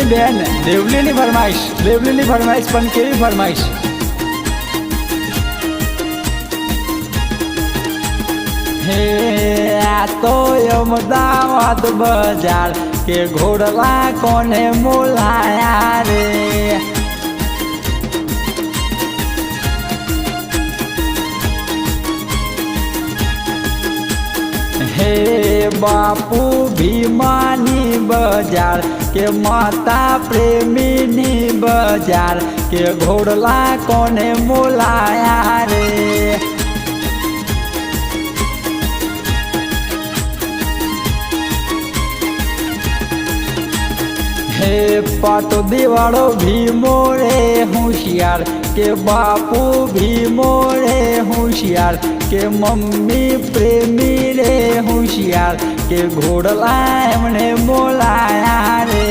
બેન દેવલીની ફરમાઈશ પણ કેવી ફરમાઈશ? હે આ તો અમદાવાદ બજાર કે ઘોડલા કોને મોલાયા રે, હે બાપુ ભીમાની બજાર કે માતા પ્રેમીની બજાર કે ઘોડલા કોને મોલાયા રે, હે પાટો દિવાળો ભીમો રે હોશિયાર કે બાપુ ભીમો રે હોશિયાર કે મમ્મી પ્રેમી રે હોશિયાર કે ઘોડલા એમણે બોલાયા રે,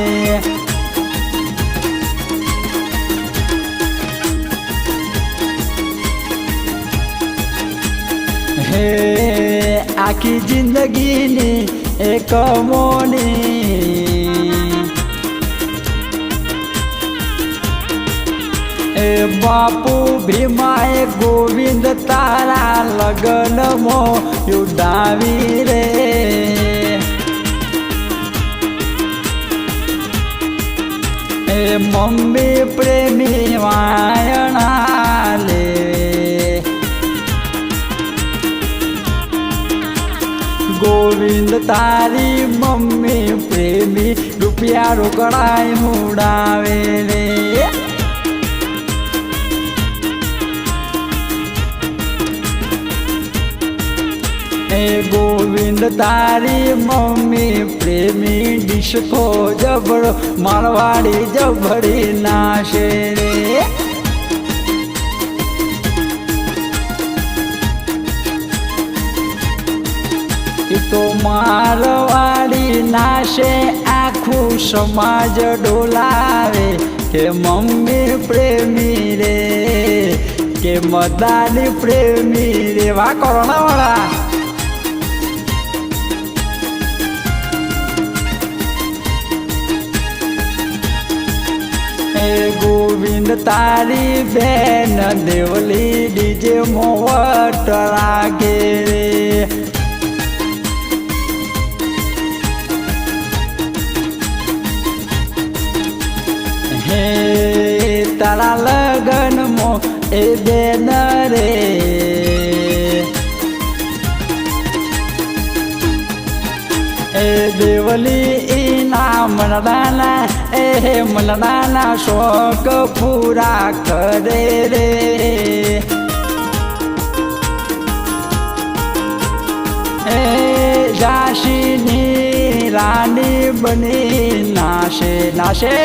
હે આખી જિંદગીની એક મોની એ બાપુ ભીમાએ ગોવિંદ તારા લગ્નમાં ઉડાવી રે, એ મમ્મી પ્રેમી વાયણા લે, ગોવિંદ તારી મમ્મી પ્રેમી રૂપિયા રોકડાય ઉડાવે રે, એ ગોવિંદ તારી મમ્મી પ્રેમી ડિસ્કો જબરો મારવાડી જબરી નાશે રે, એ તો મારવાડી નાશે આખું સમાજ ડોલાવે કે મમ્મી પ્રેમી રે કે મદાની પ્રેમી રે, વા કોરોના વાળા ગોવિંદ તારી બેન દેવલી ડીજે મોવટ રાખે રે, હે તારા લગનમાં એ બેન રે, એ દેવલી ઈના મનડાના એ મનડાના શોખ પૂરા કરે રે, એ ઝાંસીની રાણી બની નાશે નાશે,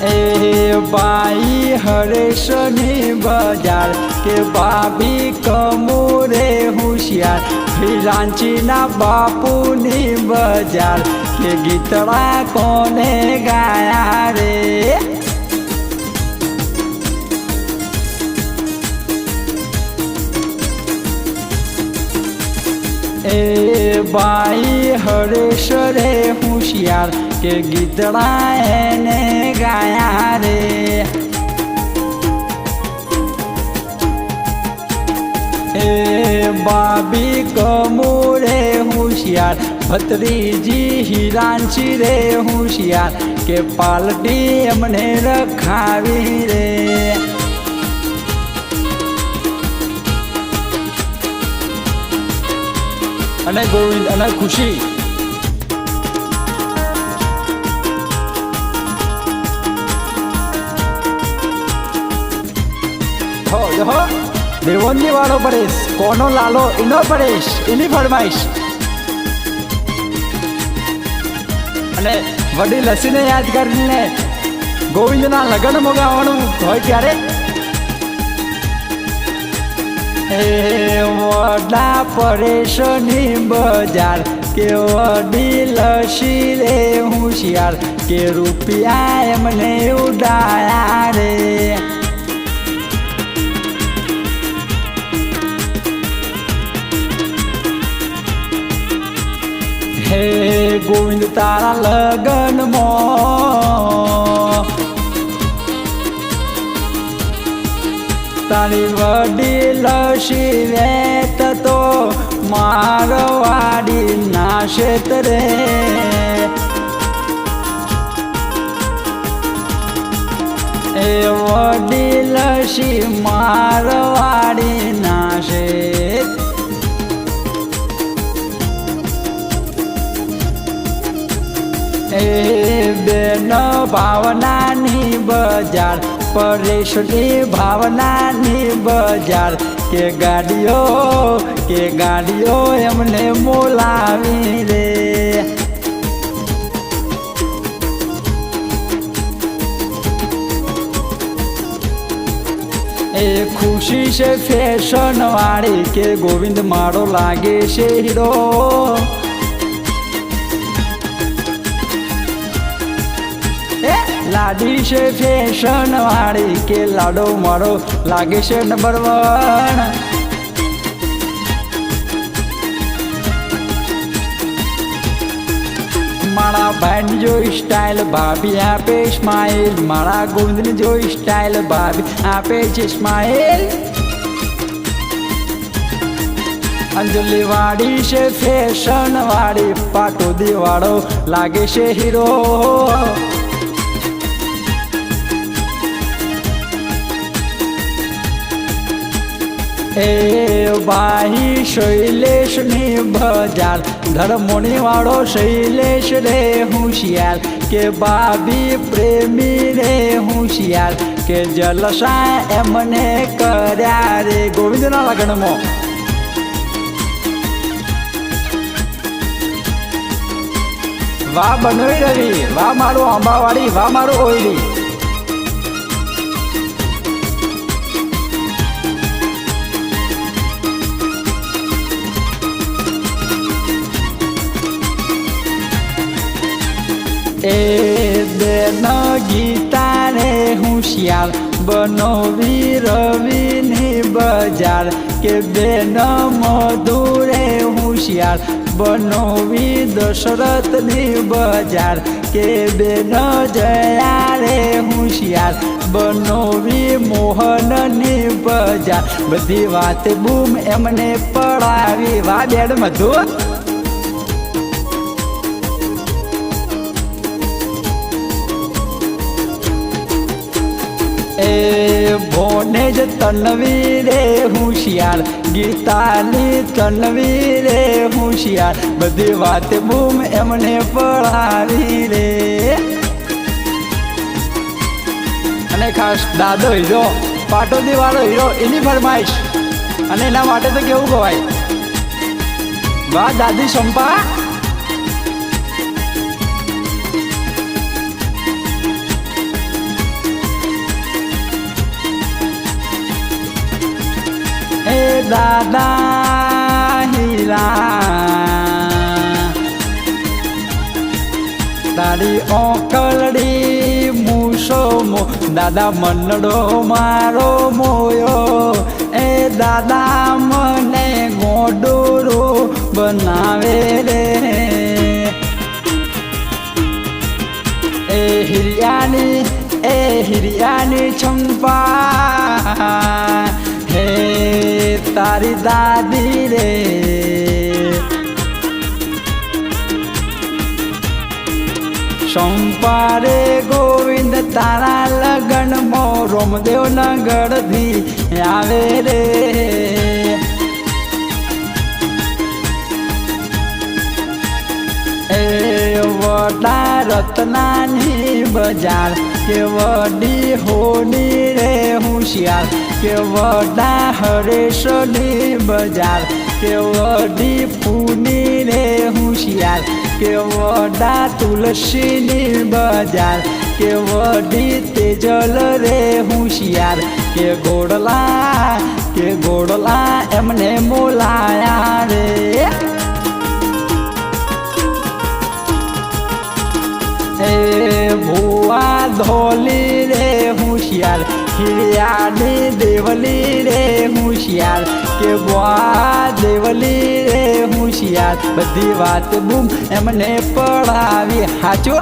એ બાઈ હરેશની બજાર કે ભાભી કમુરે હોશિયાર, રાંચીના બાપુની બજાર કે ગીતડા કોને ગાયા રે, એ બાઈ હરેશ રે હોશિયાર કે ગીતડા એને ગાયા રે, એ બાબી કમુરે હોશિયાર ભત્રીજી હિરાંચી રે હોશિયાર કે પાલટી એમને રખાવી રે, અને ગોવિંદ અને ખુશી દેવોની વાળો પરેશ કોનો લાલો એનો પરેશ એની ફરમાઈશ, અને વડી લસીને યાદ કરીને ગોવિંદના લગ્ન મોગાવાનું હોય ત્યારે એ વડા પરેશની બજાર કે વડી લસી રે હોશિયાર કે રૂપિયા એમને ઉડાયા રે, હે ગોવિંદ તારા લગનમાં તારી વડીલ શિવેત તો મારવાડી નાશેત રે એ વડીલ શી મારવાડી નાશેત એ બેન ભાવનાની બજાર પરેશની ભાવનાની બજાર કે ગાડીઓ એમને બોલાવી રે એ ખુશી છે ફેશન વાળી કે ગોવિંદ મારો લાગે છે હીરો લાડી છે ફેશન વાળી કે લાડો મારો લાગે છે નંબર 1 મારા ભાઈની જો સ્ટાઇલ ભાભી આપે સ્માઇલ મારા ગોવિંદની જો સ્ટાઇલ ભાભી આપે છે સ્માઇલ અંજલિ વાળી છે ફેશન વાળી પાટોદી વાળો લાગે છે હીરો એ ભાઈ શૈલેષની બજાર ધર્મોની વાળો શૈલેષ રે હોશિયાર કે ભાભી પ્રેમી રે હોશિયાર કે જલસા એમને કર્યા રે ગોવિંદના લગ્નમાં વાહ બનોઈ રવિ વાહ મારું અંબાવાડી વાહ મારું ઓયડી એ બેન ગીતા રે હોશિયાર બનોવી રવિની બજાર કે બેન મધુરે હોશિયાર બનોવી દશરથની બજાર કે બેન જયા રે હોશિયાર બનોવી મોહનની બજાર બધી વાત બૂમ એમને પડાવી વાહ બેડ મધુ એ ભોનેજ તનવી રે હોશિયાર ગીતાની તનવી રે હોશિયાર બધી વાત બૂમ એમને પડાવી રે અને ખાસ દાદો હીરો પાટોદી વાળો હીરો એની ફરમાઈશ અને એના માટે તો કેવું કહેવાય વાહ દાદી સંપા દાદા હીરા તારી ઓકલડી મૂસો દાદા મનડો મારો મોયો એ દાદા મને ગોડુરો બનાવે રે એ હિરિયાની ચંપા હે તારી દાદી રે સંપારે ગોવિંદ તારા લગનમાં રોમદેવ નગરથી આવે રે એ વડા રત્નાની બજાર કે વડી હોની રે હોશિયાર કે વડા હરેશની બજાર કે વડી પૂની રે હોશિયાર કે વડા તુલસીની બજાર કે વડી તેજલ રે હોશિયાર કે ગોડલા એમને બોલાયા રે એ ભુવા ધોલી રે હું હોશિયાર હિરિયાની દેવલી રે હોશિયાર કે બુઆ દેવલી રે હોશિયાર બધી વાત બૂમ એમને પડાવી હાચો